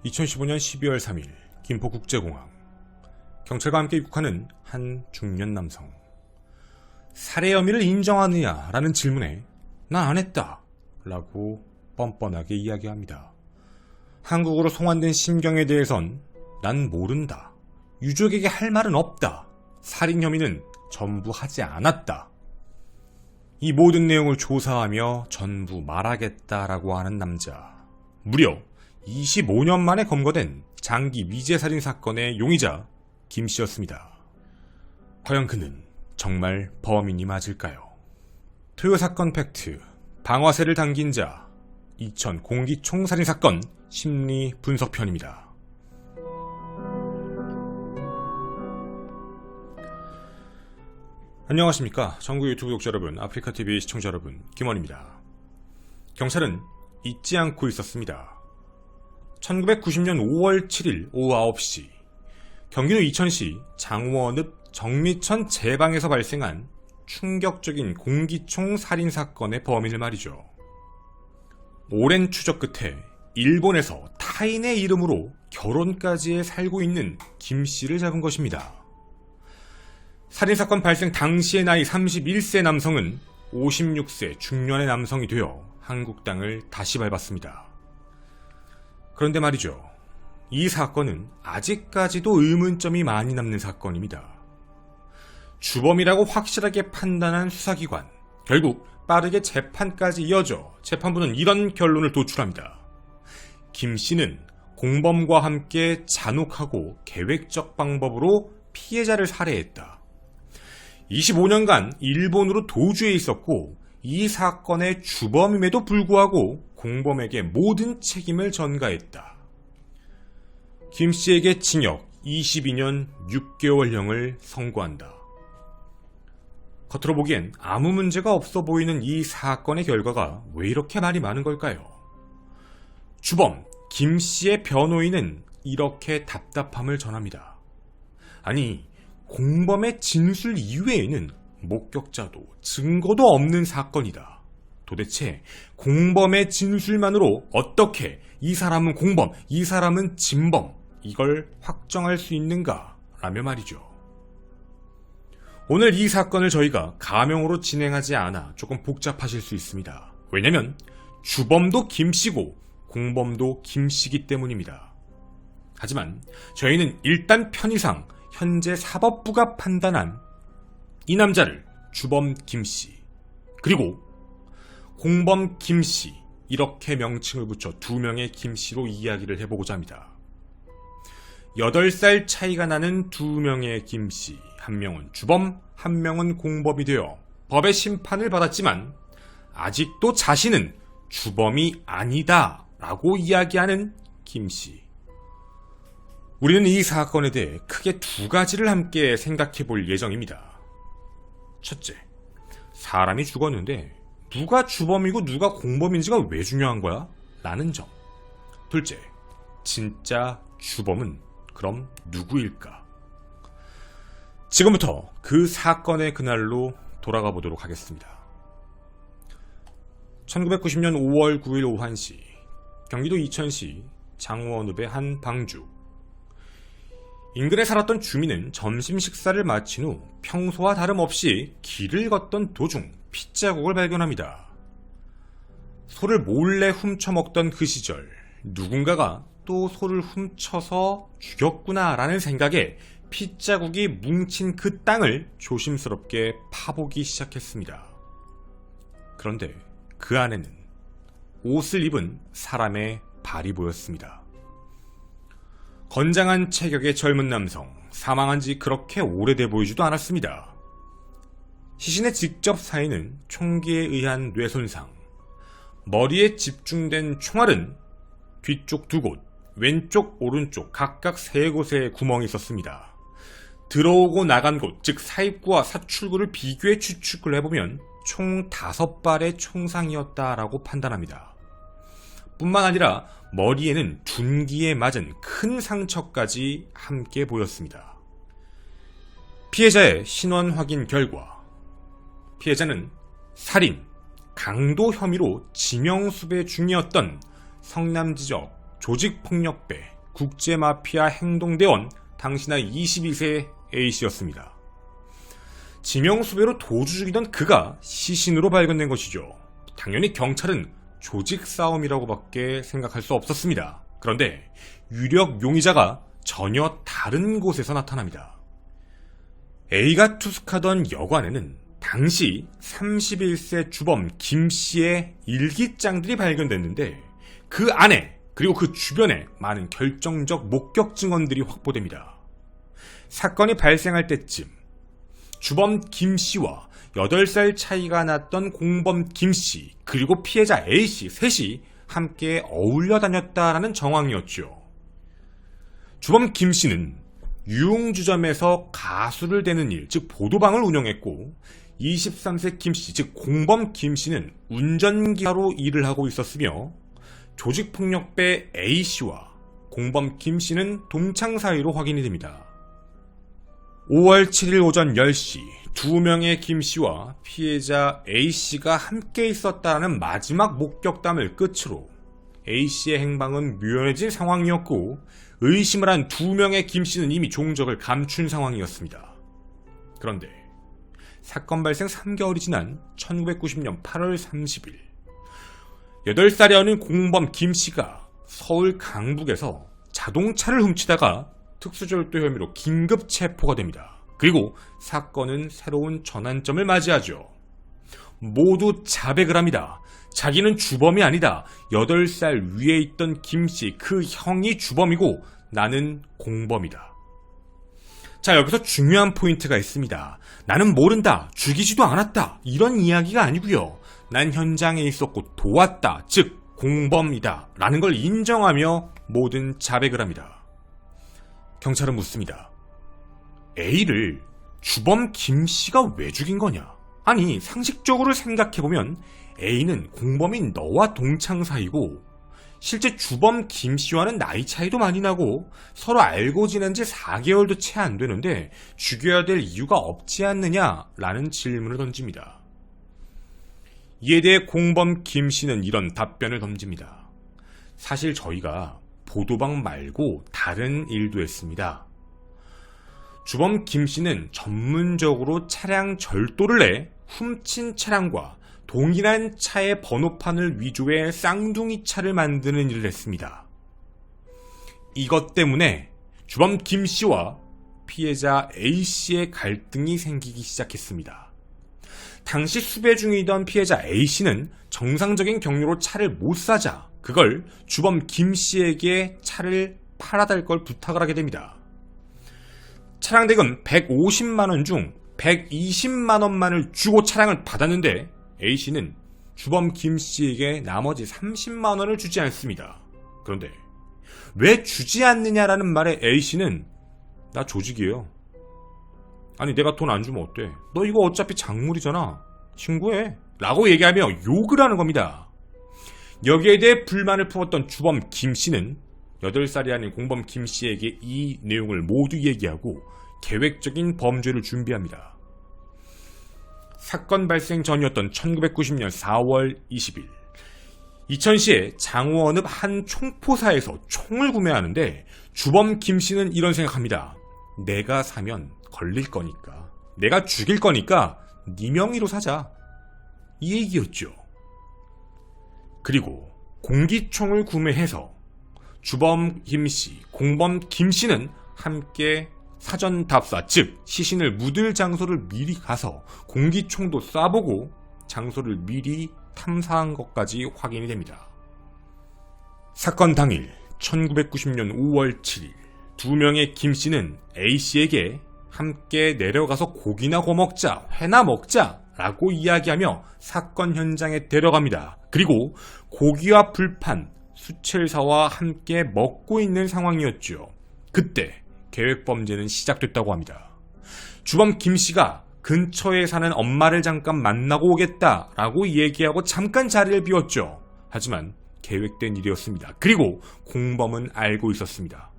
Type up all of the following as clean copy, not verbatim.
2015년 12월 3일 김포국제공항. 경찰과 함께 입국하는 한 중년 남성. 살해 혐의를 인정하느냐 라는 질문에 난 안 했다 라고 뻔뻔하게 이야기합니다. 한국으로 송환된 심경에 대해선 난 모른다, 유족에게 할 말은 없다, 살인 혐의는 전부 하지 않았다, 이 모든 내용을 조사하며 전부 말하겠다라고 하는 남자. 무려 25년 만에 검거된 장기 미제살인 사건의 용의자 김씨였습니다. 과연 그는 정말 범인이 맞을까요? 토요 사건 팩트, 방화쇠를 당긴 자, 2000 공기총살인 사건 심리 분석편입니다. 안녕하십니까. 전국 유튜브 구독자 여러분, 아프리카TV 시청자 여러분, 김원입니다. 경찰은 잊지 않고 있었습니다. 1990년 5월 7일 오후 9시 경기도 이천시 장원읍 정미천 제방에서 발생한 충격적인 공기총 살인 사건의 범인을 말이죠. 오랜 추적 끝에 일본에서 타인의 이름으로 결혼까지 살고 있는 김씨를 잡은 것입니다. 살인사건 발생 당시의 나이 31세 남성은 56세 중년의 남성이 되어 한국 땅을 다시 밟았습니다. 그런데 말이죠. 이 사건은 아직까지도 의문점이 많이 남는 사건입니다. 주범이라고 확실하게 판단한 수사기관, 결국 빠르게 재판까지 이어져 재판부는 이런 결론을 도출합니다. 김씨는 공범과 함께 잔혹하고 계획적 방법으로 피해자를 살해했다. 25년간 일본으로 도주해 있었고 이 사건의 주범임에도 불구하고 공범에게 모든 책임을 전가했다. 김씨에게 징역 22년 6개월형을 선고한다. 겉으로 보기엔 아무 문제가 없어 보이는 이 사건의 결과가 왜 이렇게 말이 많은 걸까요? 주범 김씨의 변호인은 이렇게 답답함을 전합니다. 아니, 공범의 진술 이외에는 목격자도 증거도 없는 사건이다. 도대체 공범의 진술만으로 어떻게 이 사람은 공범, 이 사람은 진범, 이걸 확정할 수 있는가? 라며 말이죠. 오늘 이 사건을 저희가 가명으로 진행하지 않아 조금 복잡하실 수 있습니다. 왜냐면 주범도 김씨고 공범도 김씨기 때문입니다. 하지만 저희는 일단 편의상 현재 사법부가 판단한 이 남자를 주범 김씨, 그리고 공범 김씨, 이렇게 명칭을 붙여 두 명의 김씨로 이야기를 해보고자 합니다. 8살 차이가 나는 두 명의 김씨, 한 명은 주범, 한 명은 공범이 되어 법의 심판을 받았지만 아직도 자신은 주범이 아니다 라고 이야기하는 김씨. 우리는 이 사건에 대해 크게 두 가지를 함께 생각해 볼 예정입니다. 첫째, 사람이 죽었는데 누가 주범이고 누가 공범인지가 왜 중요한 거야? 라는 점. 둘째, 진짜 주범은 그럼 누구일까? 지금부터 그 사건의 그날로 돌아가 보도록 하겠습니다. 1990년 5월 9일 오후 1시 경기도 이천시 장원읍의 한 방주. 인근에 살았던 주민은 점심 식사를 마친 후 평소와 다름없이 길을 걷던 도중 핏자국을 발견합니다. 소를 몰래 훔쳐먹던 그 시절 누군가가 또 소를 훔쳐서 죽였구나 라는 생각에 핏자국이 뭉친 그 땅을 조심스럽게 파보기 시작했습니다. 그런데 그 안에는 옷을 입은 사람의 발이 보였습니다. 건장한 체격의 젊은 남성, 사망한 지 그렇게 오래돼 보이지도 않았습니다. 시신의 직접 사인은 총기에 의한 뇌손상, 머리에 집중된 총알은 뒤쪽 2곳, 왼쪽 오른쪽 각각 3곳에 구멍이 있었습니다. 들어오고 나간 곳, 즉 사입구와 사출구를 비교해 추측을 해보면 총 5발의 총상이었다라고 판단합니다. 뿐만 아니라 머리에는 둔기에 맞은 큰 상처까지 함께 보였습니다. 피해자의 신원 확인 결과 피해자는 살인, 강도 혐의로 지명수배 중이었던 성남 지역 조직폭력배 국제마피아 행동대원 당시 나이 22세 A씨였습니다. 지명수배로 도주 중이던 그가 시신으로 발견된 것이죠. 당연히 경찰은 조직 싸움이라고 밖에 생각할 수 없었습니다. 그런데 유력 용의자가 전혀 다른 곳에서 나타납니다. A가 투숙하던 여관에는 당시 31세 주범 김씨의 일기장들이 발견됐는데 그 안에 그리고 그 주변에 많은 결정적 목격 증언들이 확보됩니다. 사건이 발생할 때쯤 주범 김씨와 8살 차이가 났던 공범 김씨 그리고 피해자 A씨 셋이 함께 어울려 다녔다라는 정황이었죠. 주범 김씨는 유흥주점에서 가수를 대는 일, 즉 보도방을 운영했고 23세 김씨, 즉 공범 김씨는 운전기사로 일을 하고 있었으며 조직폭력배 A씨와 공범 김씨는 동창 사이로 확인이 됩니다. 5월 7일 오전 10시 2명의 김씨와 피해자 A씨가 함께 있었다는 마지막 목격담을 끝으로 A씨의 행방은 묘연해진 상황이었고 의심을 한 2명의 김씨는 이미 종적을 감춘 상황이었습니다. 그런데 사건 발생 3개월이 지난 1990년 8월 30일 8살이었는 공범 김씨가 서울 강북에서 자동차를 훔치다가 특수절도 혐의로 긴급 체포가 됩니다. 그리고 사건은 새로운 전환점을 맞이하죠. 모두 자백을 합니다. 자기는 주범이 아니다. 8살 위에 있던 김씨 그 형이 주범이고 나는 공범이다. 자, 여기서 중요한 포인트가 있습니다. 나는 모른다. 죽이지도 않았다. 이런 이야기가 아니고요. 난 현장에 있었고 도왔다. 즉 공범이다. 라는 걸 인정하며 모든 자백을 합니다. 경찰은 묻습니다. A를 주범 김씨가 왜 죽인 거냐? 아니, 상식적으로 생각해보면 A는 공범인 너와 동창 사이고 실제 주범 김씨와는 나이 차이도 많이 나고 서로 알고 지낸 지 4개월도 채 안 되는데 죽여야 될 이유가 없지 않느냐라는 질문을 던집니다. 이에 대해 공범 김씨는 이런 답변을 던집니다. 사실 저희가 보도방 말고 다른 일도 했습니다. 주범 김씨는 전문적으로 차량 절도를 내 훔친 차량과 동일한 차의 번호판을 위조해 쌍둥이 차를 만드는 일을 했습니다. 이것 때문에 주범 김씨와 피해자 A씨의 갈등이 생기기 시작했습니다. 당시 수배 중이던 피해자 A씨는 정상적인 경로로 차를 못 사자 그걸 주범 김씨에게 차를 팔아달 걸 부탁을 하게 됩니다. 차량 대금 150만원 중 120만원만을 주고 차량을 받았는데 A씨는 주범 김씨에게 나머지 30만원을 주지 않습니다. 그런데 왜 주지 않느냐라는 말에 A씨는 나 조직이에요. 아니 내가 돈 안 주면 어때? 너 이거 어차피 작물이잖아. 신고해. 라고 얘기하며 욕을 하는 겁니다. 여기에 대해 불만을 품었던 주범 김씨는 8살이 아닌 공범 김씨에게 이 내용을 모두 얘기하고 계획적인 범죄를 준비합니다. 사건 발생 전이었던 1990년 4월 20일 이천시의 장원읍 한 총포사에서 총을 구매하는데 주범 김씨는 이런 생각합니다. 내가 사면 걸릴 거니까 내가 죽일 거니까 네 명의로 사자 이 얘기였죠. 그리고 공기총을 구매해서 주범 김씨, 공범 김씨는 함께 사전 답사, 즉 시신을 묻을 장소를 미리 가서 공기총도 쏴보고 장소를 미리 탐사한 것까지 확인이 됩니다. 사건 당일 1990년 5월 7일 2명의 김씨는 A씨에게 함께 내려가서 고기나 구워 먹자, 회나 먹자 라고 이야기하며 사건 현장에 데려갑니다. 그리고 고기와 불판, 수첼사와 함께 먹고 있는 상황이었죠. 그때 계획범죄는 시작됐다고 합니다. 주범 김씨가 근처에 사는 엄마를 잠깐 만나고 오겠다라고 얘기하고 잠깐 자리를 비웠죠. 하지만 계획된 일이었습니다. 그리고 공범은 알고 있었습니다.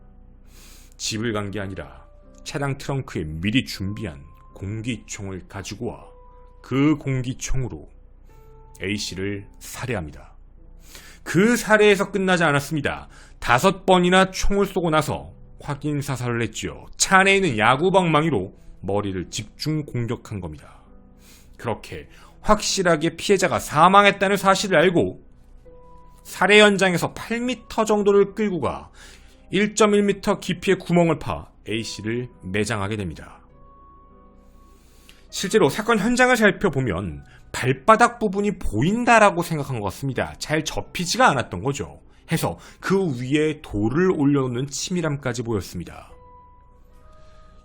집을 간 게 아니라 차량 트렁크에 미리 준비한 공기총을 가지고 와 그 공기총으로 A씨를 살해합니다. 그 살해에서 끝나지 않았습니다. 5번이나 총을 쏘고 나서 확인 사살을 했지요. 차 안에 있는 야구방망이로 머리를 집중 공격한 겁니다. 그렇게 확실하게 피해자가 사망했다는 사실을 알고 살해 현장에서 8m 정도를 끌고 가 1.1m 깊이의 구멍을 파 A씨를 매장하게 됩니다. 실제로 사건 현장을 살펴보면 발바닥 부분이 보인다라고 생각한 것 같습니다. 잘 접히지가 않았던 거죠. 해서 그 위에 돌을 올려놓는 치밀함까지 보였습니다.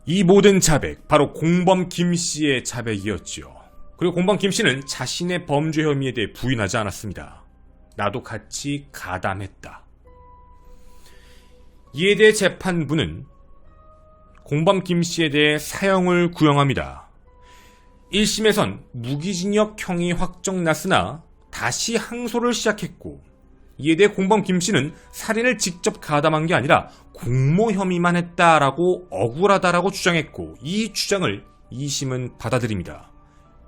이 모든 자백, 바로 공범 김씨의 자백이었지요. 그리고 공범 김씨는 자신의 범죄 혐의에 대해 부인하지 않았습니다. 나도 같이 가담했다. 이에 대해 재판부는 공범 김씨에 대해 사형을 구형합니다. 1심에선 무기징역형이 확정났으나 다시 항소를 시작했고, 이에 대해 공범 김씨는 살인을 직접 가담한 게 아니라 공모 혐의만 했다라고 억울하다라고 주장했고, 이 주장을 2심은 받아들입니다.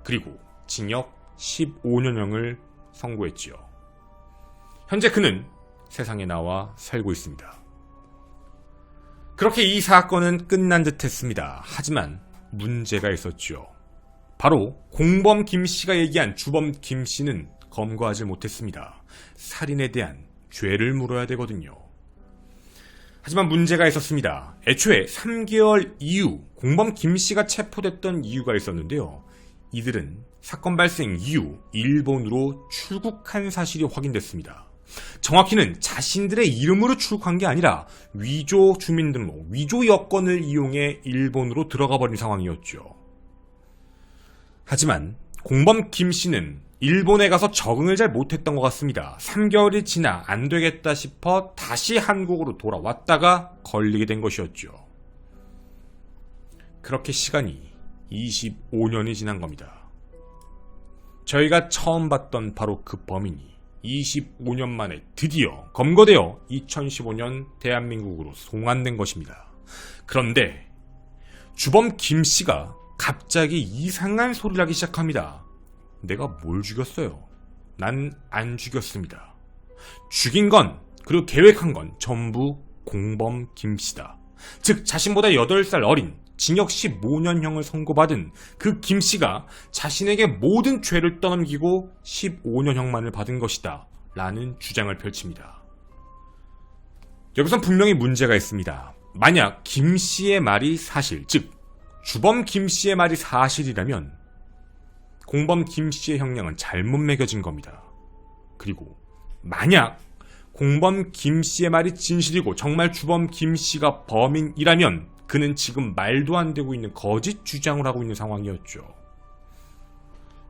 그리고 징역 15년형을 선고했지요. 현재 그는 세상에 나와 살고 있습니다. 그렇게 이 사건은 끝난 듯 했습니다. 하지만 문제가 있었죠. 바로 공범 김씨가 얘기한 주범 김씨는 검거하지 못했습니다. 살인에 대한 죄를 물어야 되거든요. 하지만 문제가 있었습니다. 애초에 3개월 이후 공범 김씨가 체포됐던 이유가 있었는데요. 이들은 사건 발생 이후 일본으로 출국한 사실이 확인됐습니다. 정확히는 자신들의 이름으로 출국한 게 아니라 위조 주민등록, 위조 여권을 이용해 일본으로 들어가 버린 상황이었죠. 하지만 공범 김씨는 일본에 가서 적응을 잘 못했던 것 같습니다. 3개월이 지나 안 되겠다 싶어 다시 한국으로 돌아왔다가 걸리게 된 것이었죠. 그렇게 시간이 25년이 지난 겁니다. 저희가 처음 봤던 바로 그 범인이 25년 만에 드디어 검거되어 2015년 대한민국으로 송환된 것입니다. 그런데 주범 김씨가 갑자기 이상한 소리를 하기 시작합니다. 내가 뭘 죽였어요? 난 안 죽였습니다. 죽인 건, 그리고 계획한 건 전부 공범 김씨다. 즉 자신보다 8살 어린 징역 15년형을 선고받은 그 김씨가 자신에게 모든 죄를 떠넘기고 15년형만을 받은 것이다 라는 주장을 펼칩니다. 여기선 분명히 문제가 있습니다. 만약 김씨의 말이 사실, 즉 주범 김씨의 말이 사실이라면 공범 김씨의 형량은 잘못 매겨진 겁니다. 그리고 만약 공범 김씨의 말이 진실이고 정말 주범 김씨가 범인이라면 그는 지금 말도 안 되고 있는 거짓 주장을 하고 있는 상황이었죠.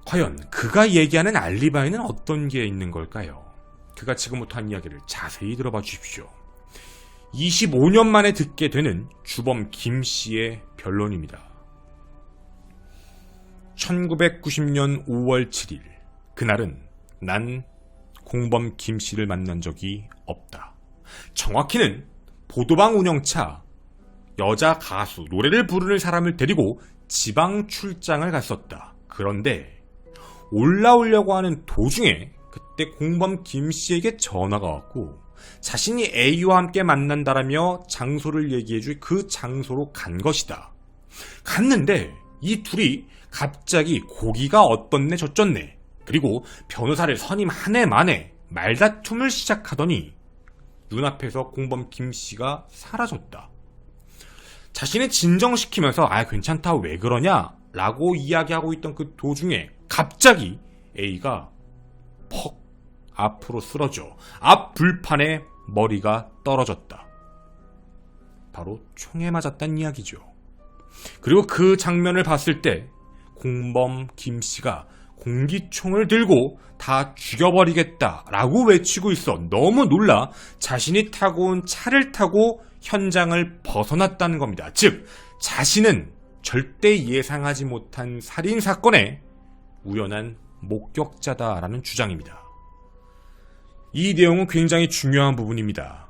과연 그가 얘기하는 알리바이는 어떤 게 있는 걸까요? 그가 지금부터 한 이야기를 자세히 들어봐 주십시오. 25년 만에 듣게 되는 주범 김씨의 변론입니다. 1990년 5월 7일 그날은 난 공범 김씨를 만난 적이 없다. 정확히는 보도방 운영차 여자 가수, 노래를 부르는 사람을 데리고 지방 출장을 갔었다. 그런데 올라오려고 하는 도중에 그때 공범 김씨에게 전화가 왔고 자신이 A와 함께 만난다라며 장소를 얘기해줄 그 장소로 간 것이다. 갔는데 이 둘이 갑자기 고기가 어떻네 저쩌네, 그리고 변호사를 선임한 해 만에 말다툼을 시작하더니 눈앞에서 공범 김씨가 사라졌다. 자신을 진정시키면서 괜찮다 왜 그러냐 라고 이야기하고 있던 그 도중에 갑자기 A가 퍽 앞으로 쓰러져 앞 불판에 머리가 떨어졌다. 바로 총에 맞았다는 이야기죠. 그리고 그 장면을 봤을 때 공범 김씨가 공기총을 들고 다 죽여버리겠다라고 외치고 있어 너무 놀라 자신이 타고 온 차를 타고 현장을 벗어났다는 겁니다. 즉 자신은 절대 예상하지 못한 살인사건의 우연한 목격자다라는 주장입니다. 이 내용은 굉장히 중요한 부분입니다.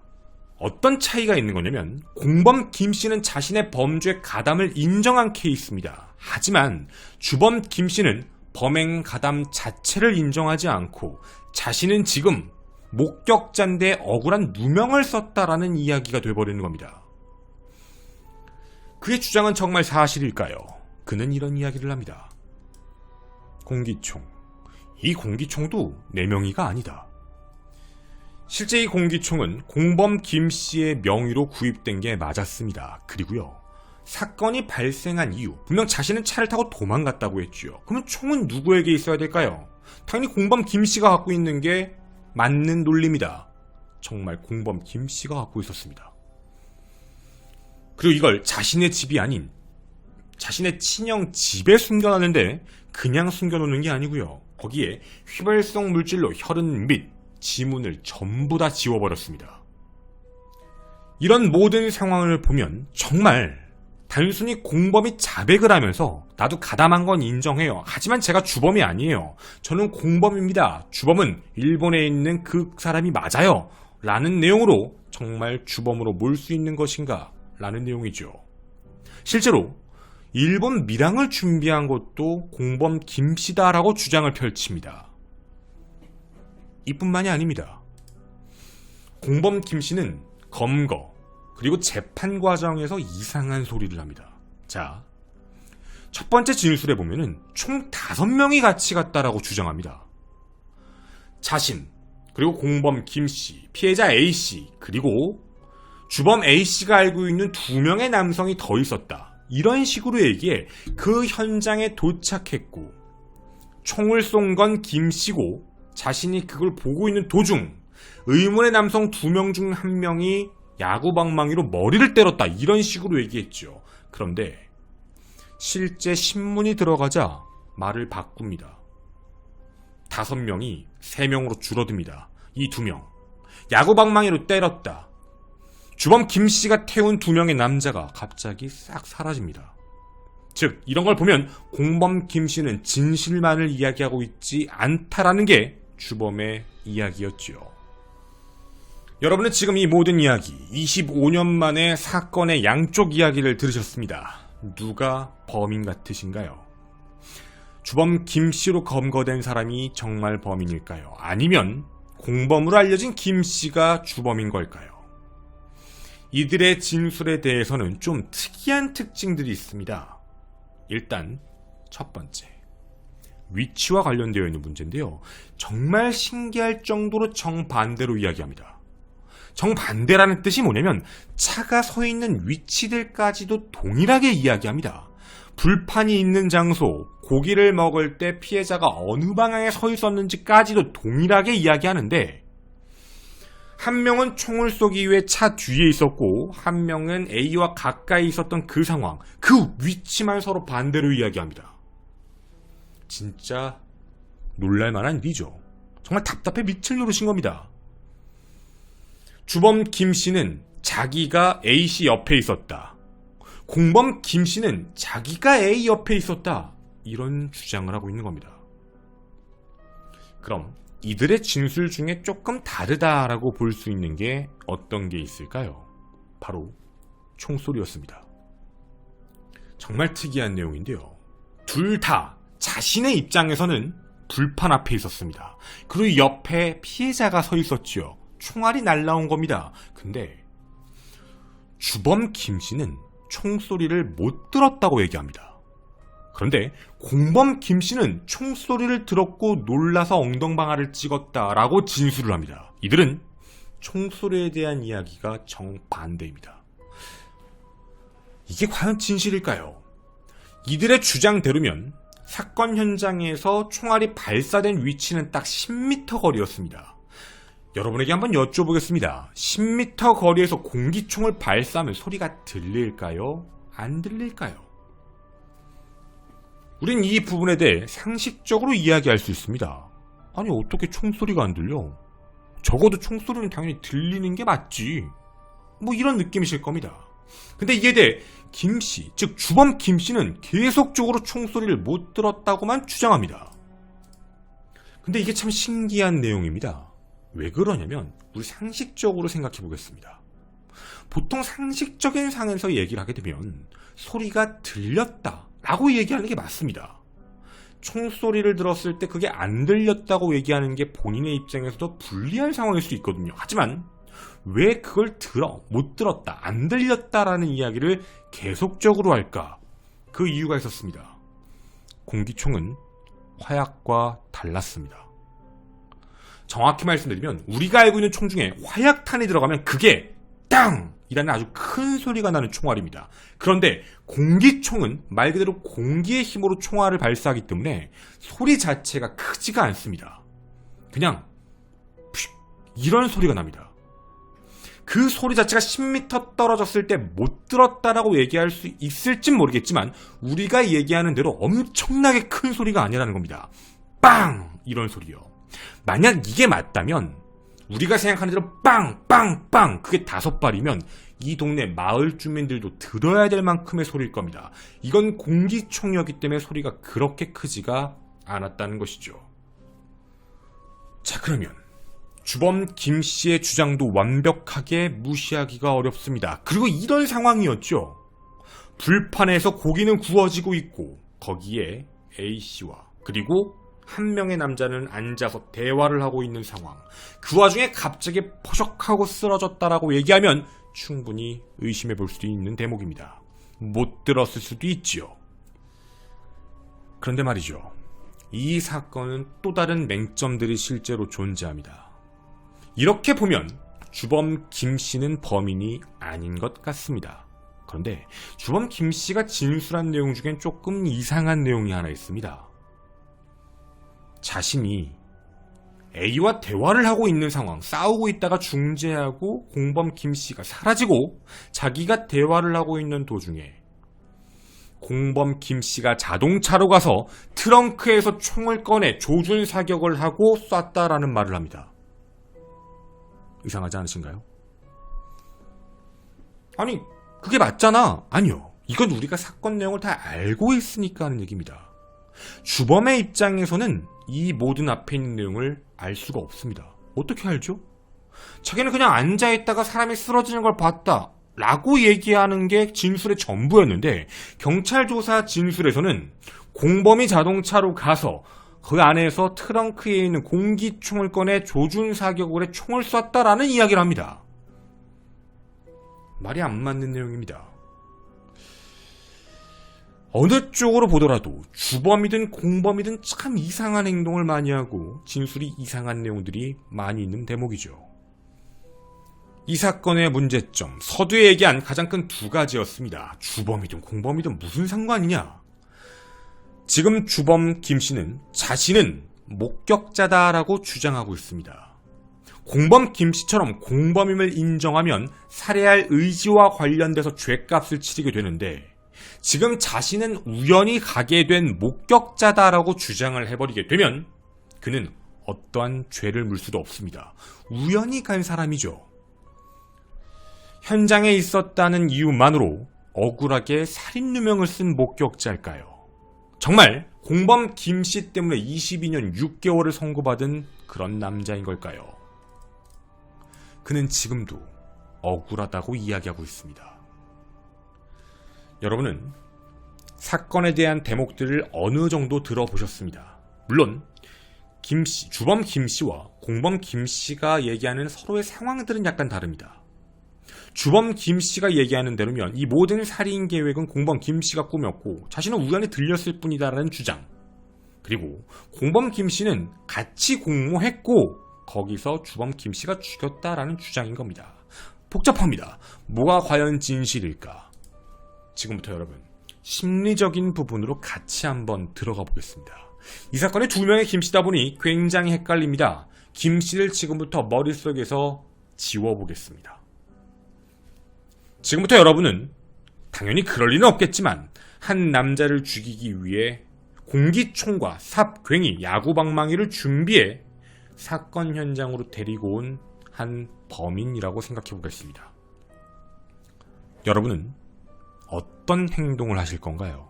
어떤 차이가 있는 거냐면 공범 김씨는 자신의 범죄 가담을 인정한 케이스입니다. 하지만 주범 김씨는 범행 가담 자체를 인정하지 않고 자신은 지금 목격자인데 억울한 누명을 썼다라는 이야기가 돼버리는 겁니다. 그의 주장은 정말 사실일까요? 그는 이런 이야기를 합니다. 공기총. 이 공기총도 4명이가 아니다. 실제 이 공기총은 공범 김씨의 명의로 구입된 게 맞았습니다. 그리고요. 사건이 발생한 이후 분명 자신은 차를 타고 도망갔다고 했죠. 그러면 총은 누구에게 있어야 될까요? 당연히 공범 김씨가 갖고 있는 게 맞는 논리입니다. 정말 공범 김씨가 갖고 있었습니다. 그리고 이걸 자신의 집이 아닌 자신의 친형 집에 숨겨놨는데 그냥 숨겨놓는 게 아니고요. 거기에 휘발성 물질로 혈흔 및 지문을 전부 다 지워버렸습니다. 이런 모든 상황을 보면 정말 단순히 공범이 자백을 하면서 나도 가담한 건 인정해요. 하지만 제가 주범이 아니에요. 저는 공범입니다. 주범은 일본에 있는 그 사람이 맞아요. 라는 내용으로 정말 주범으로 몰 수 있는 것인가? 라는 내용이죠. 실제로 일본 밀항을 준비한 것도 공범 김씨다라고 주장을 펼칩니다. 이뿐만이 아닙니다. 공범 김씨는 검거 그리고 재판 과정에서 이상한 소리를 합니다. 자, 첫 번째 진술에 보면은 총 5명이 같이 갔다라고 주장합니다. 자신, 그리고 공범 김씨, 피해자 A씨, 그리고 주범 A씨가 알고 있는 2명의 남성이 더 있었다. 이런 식으로 얘기해 그 현장에 도착했고 총을 쏜 건 김씨고 자신이 그걸 보고 있는 도중 의문의 남성 2명 중 1명이 야구방망이로 머리를 때렸다. 이런 식으로 얘기했죠. 그런데 실제 신문이 들어가자 말을 바꿉니다. 5명이 3명으로 줄어듭니다. 이 2명. 야구방망이로 때렸다. 주범 김씨가 태운 2명의 남자가 갑자기 싹 사라집니다. 즉 이런 걸 보면 공범 김씨는 진실만을 이야기하고 있지 않다라는 게 주범의 이야기였죠. 여러분은 지금 이 모든 이야기 25년 만에 사건의 양쪽 이야기를 들으셨습니다. 누가 범인 같으신가요? 주범 김씨로 검거된 사람이 정말 범인일까요? 아니면 공범으로 알려진 김씨가 주범인 걸까요? 이들의 진술에 대해서는 좀 특이한 특징들이 있습니다. 일단 첫 번째, 위치와 관련되어 있는 문제인데요. 정말 신기할 정도로 정반대로 이야기합니다. 정반대라는 뜻이 뭐냐면 차가 서 있는 위치들까지도 동일하게 이야기합니다. 불판이 있는 장소, 고기를 먹을 때 피해자가 어느 방향에 서 있었는지까지도 동일하게 이야기하는데 한 명은 총을 쏘기 위해 차 뒤에 있었고 한 명은 A와 가까이 있었던 그 상황, 그 위치만 서로 반대로 이야기합니다. 진짜 놀랄만한 일이죠. 정말 답답해 밑을 누르신 겁니다. 주범 김씨는 자기가 A씨 옆에 있었다. 공범 김씨는 자기가 A 옆에 있었다. 이런 주장을 하고 있는 겁니다. 그럼 이들의 진술 중에 조금 다르다라고 볼 수 있는 게 어떤 게 있을까요? 바로 총소리였습니다. 정말 특이한 내용인데요. 둘 다 자신의 입장에서는 불판 앞에 있었습니다. 그리고 옆에 피해자가 서 있었죠. 총알이 날라온 겁니다. 근데 주범 김씨는 총소리를 못 들었다고 얘기합니다. 그런데 공범 김씨는 총소리를 들었고 놀라서 엉덩방아를 찍었다라고 진술을 합니다. 이들은 총소리에 대한 이야기가 정반대입니다. 이게 과연 진실일까요? 이들의 주장대로면 사건 현장에서 총알이 발사된 위치는 딱 10m 거리였습니다. 여러분에게 한번 여쭤보겠습니다. 10m 거리에서 공기총을 발사하면 소리가 들릴까요? 안 들릴까요? 우린 이 부분에 대해 상식적으로 이야기할 수 있습니다. 아니 어떻게 총소리가 안 들려? 적어도 총소리는 당연히 들리는 게 맞지. 뭐 이런 느낌이실 겁니다. 근데 이에 대해 김씨, 즉 주범 김씨는 계속적으로 총소리를 못 들었다고만 주장합니다. 근데 이게 참 신기한 내용입니다. 왜 그러냐면 우리 상식적으로 생각해 보겠습니다. 보통 상식적인 상에서 얘기를 하게 되면 소리가 들렸다 라고 얘기하는 게 맞습니다. 총소리를 들었을 때 그게 안 들렸다고 얘기하는 게 본인의 입장에서도 불리한 상황일 수 있거든요. 하지만 왜 그걸 못 들었다, 안 들렸다라는 이야기를 계속적으로 할까? 그 이유가 있었습니다. 공기총은 화약과 달랐습니다. 정확히 말씀드리면 우리가 알고 있는 총 중에 화약탄이 들어가면 그게 땅! 이라는 아주 큰 소리가 나는 총알입니다. 그런데 공기총은 말 그대로 공기의 힘으로 총알을 발사하기 때문에 소리 자체가 크지가 않습니다. 그냥 이런 소리가 납니다. 그 소리 자체가 10m 떨어졌을 때 못 들었다라고 얘기할 수 있을진 모르겠지만 우리가 얘기하는 대로 엄청나게 큰 소리가 아니라는 겁니다. 빵! 이런 소리요. 만약 이게 맞다면 우리가 생각하는 대로 빵! 빵! 빵! 그게 5발이면 이 동네 마을 주민들도 들어야 될 만큼의 소리일 겁니다. 이건 공기총이었기 때문에 소리가 그렇게 크지가 않았다는 것이죠. 자, 그러면 주범 김씨의 주장도 완벽하게 무시하기가 어렵습니다. 그리고 이런 상황이었죠. 불판에서 고기는 구워지고 있고 거기에 A씨와 그리고 한 명의 남자는 앉아서 대화를 하고 있는 상황. 그 와중에 갑자기 포적하고 쓰러졌다라고 얘기하면 충분히 의심해 볼 수도 있는 대목입니다. 못 들었을 수도 있지요. 그런데 말이죠. 이 사건은 또 다른 맹점들이 실제로 존재합니다. 이렇게 보면 주범 김씨는 범인이 아닌 것 같습니다. 그런데 주범 김씨가 진술한 내용 중엔 조금 이상한 내용이 하나 있습니다. 자신이 A와 대화를 하고 있는 상황, 싸우고 있다가 중재하고 공범 김씨가 사라지고 자기가 대화를 하고 있는 도중에 공범 김씨가 자동차로 가서 트렁크에서 총을 꺼내 조준 사격을 하고 쐈다라는 말을 합니다. 이상하지 않으신가요? 아니, 그게 맞잖아. 아니요. 이건 우리가 사건 내용을 다 알고 있으니까 하는 얘기입니다. 주범의 입장에서는 이 모든 앞에 있는 내용을 알 수가 없습니다. 어떻게 알죠? 자기는 그냥 앉아있다가 사람이 쓰러지는 걸 봤다 라고 얘기하는 게 진술의 전부였는데 경찰 조사 진술에서는 공범이 자동차로 가서 그 안에서 트렁크에 있는 공기총을 꺼내 조준 사격을 해 총을 쐈다라는 이야기를 합니다. 말이 안 맞는 내용입니다. 어느 쪽으로 보더라도 주범이든 공범이든 참 이상한 행동을 많이 하고 진술이 이상한 내용들이 많이 있는 대목이죠. 이 사건의 문제점, 서두에 얘기한 가장 큰 2가지였습니다. 주범이든 공범이든 무슨 상관이냐? 지금 주범 김씨는 자신은 목격자다라고 주장하고 있습니다. 공범 김씨처럼 공범임을 인정하면 살해할 의지와 관련돼서 죗값을 치르게 되는데 지금 자신은 우연히 가게 된 목격자다라고 주장을 해버리게 되면 그는 어떠한 죄를 물 수도 없습니다. 우연히 간 사람이죠. 현장에 있었다는 이유만으로 억울하게 살인 누명을 쓴 목격자일까요? 정말 공범 김씨 때문에 22년 6개월을 선고받은 그런 남자인 걸까요? 그는 지금도 억울하다고 이야기하고 있습니다. 여러분은 사건에 대한 대목들을 어느 정도 들어보셨습니다. 물론 김씨, 주범 김씨와 공범 김씨가 얘기하는 서로의 상황들은 약간 다릅니다. 주범 김씨가 얘기하는 대로면 이 모든 살인 계획은 공범 김씨가 꾸몄고 자신은 우연히 들렸을 뿐이다라는 주장. 그리고 공범 김씨는 같이 공모했고 거기서 주범 김씨가 죽였다라는 주장인 겁니다. 복잡합니다. 뭐가 과연 진실일까? 지금부터 여러분 심리적인 부분으로 같이 한번 들어가 보겠습니다. 이 사건에 2명의 김씨다 보니 굉장히 헷갈립니다. 김씨를 지금부터 머릿속에서 지워보겠습니다. 지금부터 여러분은 당연히 그럴 리는 없겠지만 한 남자를 죽이기 위해 공기총과 삽괭이, 야구방망이를 준비해 사건 현장으로 데리고 온 한 범인이라고 생각해 보겠습니다. 여러분은 어떤 행동을 하실 건가요?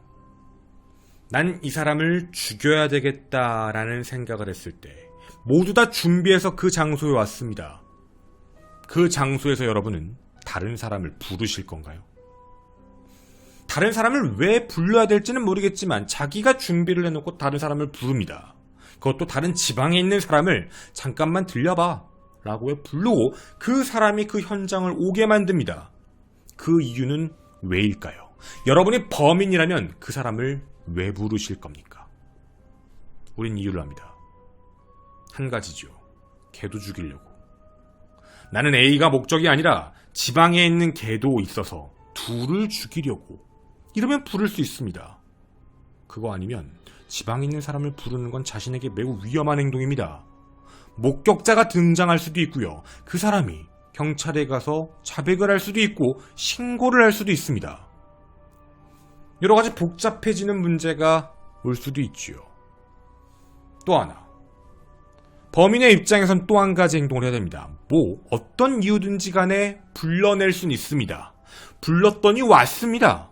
난 이 사람을 죽여야 되겠다라는 생각을 했을 때 모두 다 준비해서 그 장소에 왔습니다. 그 장소에서 여러분은 다른 사람을 부르실 건가요? 다른 사람을 왜 불러야 될지는 모르겠지만 자기가 준비를 해놓고 다른 사람을 부릅니다. 그것도 다른 지방에 있는 사람을 잠깐만 들려봐 라고 부르고 그 사람이 그 현장을 오게 만듭니다. 그 이유는 왜일까요? 여러분이 범인이라면 그 사람을 왜 부르실 겁니까? 우린 이유를 압니다. 한 가지죠. 걔도 죽이려고. 나는 A가 목적이 아니라 지방에 있는 걔도 있어서 둘을 죽이려고. 이러면 부를 수 있습니다. 그거 아니면 지방에 있는 사람을 부르는 건 자신에게 매우 위험한 행동입니다. 목격자가 등장할 수도 있고요. 그 사람이 경찰에 가서 자백을 할 수도 있고 신고를 할 수도 있습니다. 여러 가지 복잡해지는 문제가 올 수도 있지요. 또 하나. 범인의 입장에선 또 한 가지 행동을 해야 됩니다. 어떤 이유든지 간에 불러낼 수는 있습니다. 불렀더니 왔습니다.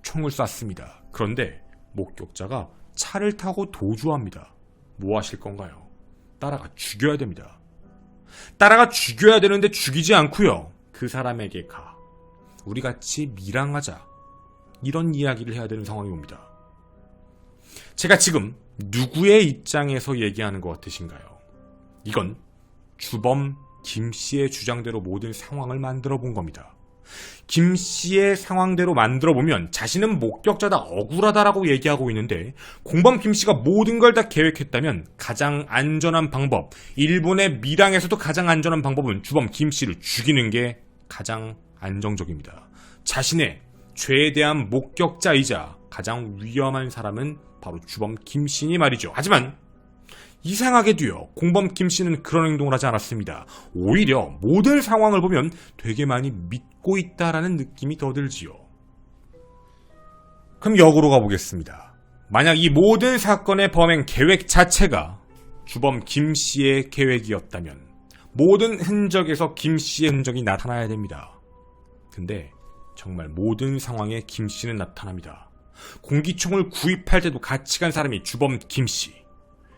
총을 쐈습니다. 그런데 목격자가 차를 타고 도주합니다. 뭐 하실 건가요? 따라가 죽여야 됩니다. 따라가 죽여야 되는데 죽이지 않고요. 그 사람에게 가. 우리 같이 밀항하자. 이런 이야기를 해야 되는 상황이 옵니다. 제가 지금 누구의 입장에서 얘기하는 것 같으신가요? 이건 주범 김 씨의 주장대로 모든 상황을 만들어 본 겁니다. 김 씨의 상황대로 만들어 보면 자신은 목격자다, 억울하다라고 얘기하고 있는데 공범 김 씨가 모든 걸 다 계획했다면 가장 안전한 방법, 일본의 밀항에서도 가장 안전한 방법은 주범 김 씨를 죽이는 게 가장 안정적입니다. 자신의 죄에 대한 목격자이자 가장 위험한 사람은 바로 주범 김 씨니 말이죠. 하지만 이상하게도요, 공범 김 씨는 그런 행동을 하지 않았습니다. 오히려 모든 상황을 보면 되게 많이 믿고 있다라는 느낌이 더 들지요. 그럼 역으로 가보겠습니다. 만약 이 모든 사건의 범행 계획 자체가 주범 김 씨의 계획이었다면 모든 흔적에서 김 씨의 흔적이 나타나야 됩니다. 근데 정말 모든 상황에 김 씨는 나타납니다. 공기총을 구입할 때도 같이 간 사람이 주범 김 씨.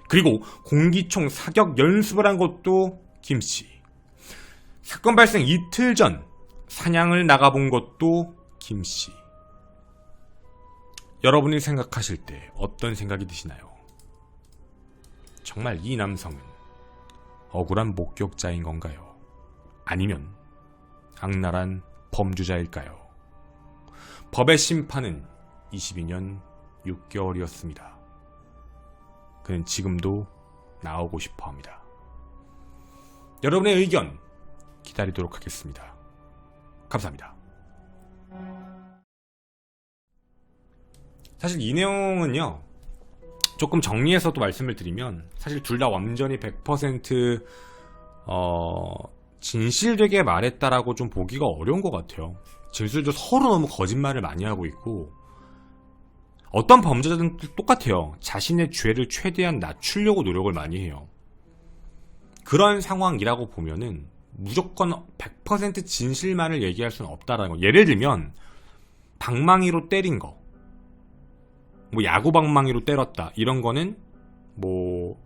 그리고 공기총 사격 연습을 한 것도 김 씨. 사건 발생 이틀 전 사냥을 나가본 것도 김 씨. 여러분이 생각하실 때 어떤 생각이 드시나요? 정말 이 남성은 억울한 목격자인 건가요? 아니면 악랄한 범죄자일까요? 법의 심판은 22년 6개월이었습니다. 그는 지금도 나오고 싶어 합니다. 여러분의 의견 기다리도록 하겠습니다. 감사합니다. 사실 이 내용은요, 조금 정리해서 또 말씀을 드리면 사실 둘 다 완전히 100% 진실되게 말했다라고 좀 보기가 어려운 것 같아요. 진술도 서로 너무 거짓말을 많이 하고 있고, 어떤 범죄자든 똑같아요. 자신의 죄를 최대한 낮추려고 노력을 많이 해요. 그런 상황이라고 보면은 무조건 100% 진실만을 얘기할 수는 없다라는 거. 예를 들면 방망이로 때린 거, 뭐 야구 방망이로 때렸다, 이런 거는 뭐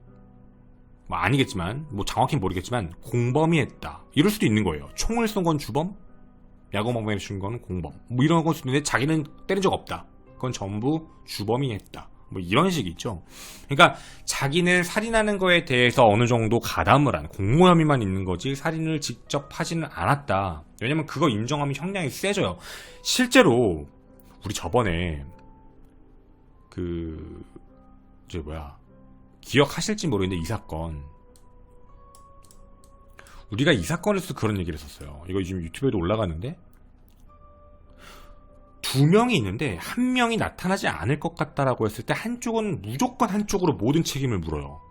아니겠지만, 뭐 정확히 모르겠지만 공범이 했다, 이럴 수도 있는 거예요. 총을 쏜 건 주범, 야구 방망이를 쏜 건 공범, 뭐 이런 걸 수도 있는데 자기는 때린 적 없다, 그건 전부 주범이 했다, 뭐 이런 식이죠. 그러니까 자기는 살인하는 거에 대해서 어느 정도 가담을 한, 공모 혐의만 있는 거지 살인을 직접 하지는 않았다. 왜냐면 그거 인정하면 형량이 세져요. 실제로 우리 저번에 기억하실지 모르겠는데 이 사건, 우리가 이 사건에서 그런 얘기를 했었어요. 이거 지금 유튜브에도 올라가는데, 두 명이 있는데 한 명이 나타나지 않을 것 같다라고 했을 때 한쪽은 무조건 한쪽으로 모든 책임을 물어요.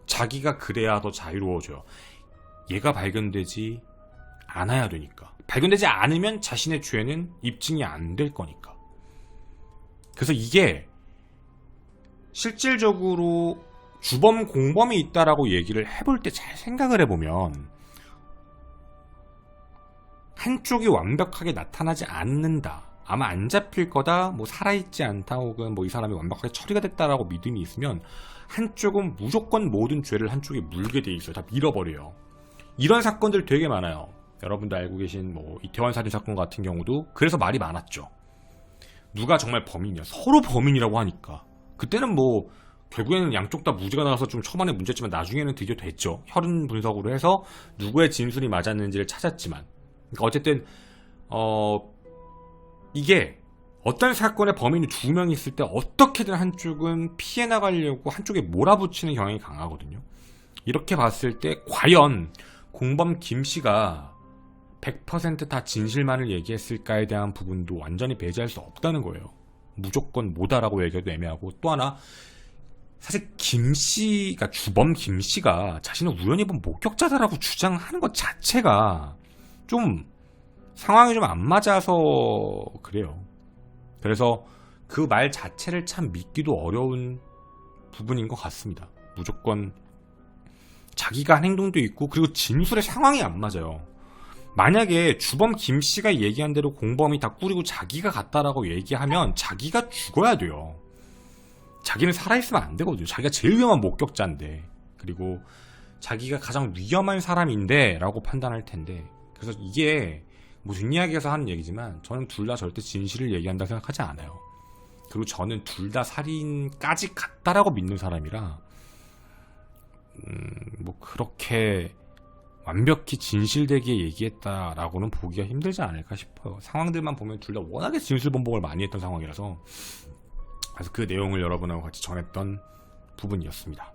자기가 그래야 더 자유로워져요. 얘가 발견되지 않아야 되니까. 발견되지 않으면 자신의 죄는 입증이 안 될 거니까. 그래서 이게 실질적으로 주범 공범이 있다라고 얘기를 해볼 때 잘 생각을 해보면 한쪽이 완벽하게 나타나지 않는다, 아마 안 잡힐 거다, 뭐 살아있지 않다, 혹은 뭐 이 사람이 완벽하게 처리가 됐다라고 믿음이 있으면 한쪽은 무조건 모든 죄를 한쪽에 물게 돼 있어요. 다 밀어버려요. 이런 사건들 되게 많아요. 여러분도 알고 계신 뭐 이태원 살인 사건 같은 경우도 그래서 말이 많았죠. 누가 정말 범인이야. 서로 범인이라고 하니까. 그때는 뭐 결국에는 양쪽 다 무죄가 나와서 좀 초반에 문제였지만 나중에는 드디어 됐죠. 혈흔 분석으로 해서 누구의 진술이 맞았는지를 찾았지만, 그러니까 어쨌든 이게 어떤 사건의 범인이 두 명이 있을 때 어떻게든 한쪽은 피해 나가려고 한쪽에 몰아붙이는 경향이 강하거든요. 이렇게 봤을 때 과연 공범 김 씨가 100% 다 진실만을 얘기했을까에 대한 부분도 완전히 배제할 수 없다는 거예요. 무조건 뭐다라고 얘기해도 애매하고, 또 하나 사실 김 씨가, 주범 김 씨가 자신을 우연히 본 목격자다라고 주장하는 것 자체가 좀 상황이 좀 안 맞아서 그래요. 그래서 그 말 자체를 참 믿기도 어려운 부분인 것 같습니다. 무조건 자기가 한 행동도 있고, 그리고 진술의 상황이 안 맞아요. 만약에 주범 김 씨가 얘기한 대로 공범이 다 꾸리고 자기가 갔다라고 얘기하면 자기가 죽어야 돼요. 자기는 살아있으면 안 되거든요. 자기가 제일 위험한 목격자인데, 그리고 자기가 가장 위험한 사람인데 라고 판단할 텐데, 그래서 이게 뭐 뒷이야기에서 하는 얘기지만 저는 둘 다 절대 진실을 얘기한다고 생각하지 않아요. 그리고 저는 둘 다 살인까지 갔다라고 믿는 사람이라 뭐 그렇게 완벽히 진실되게 얘기했다라고는 보기가 힘들지 않을까 싶어요. 상황들만 보면 둘 다 워낙에 진술 번복을 많이 했던 상황이라서. 그래서 그 내용을 여러분하고 같이 전했던 부분이었습니다.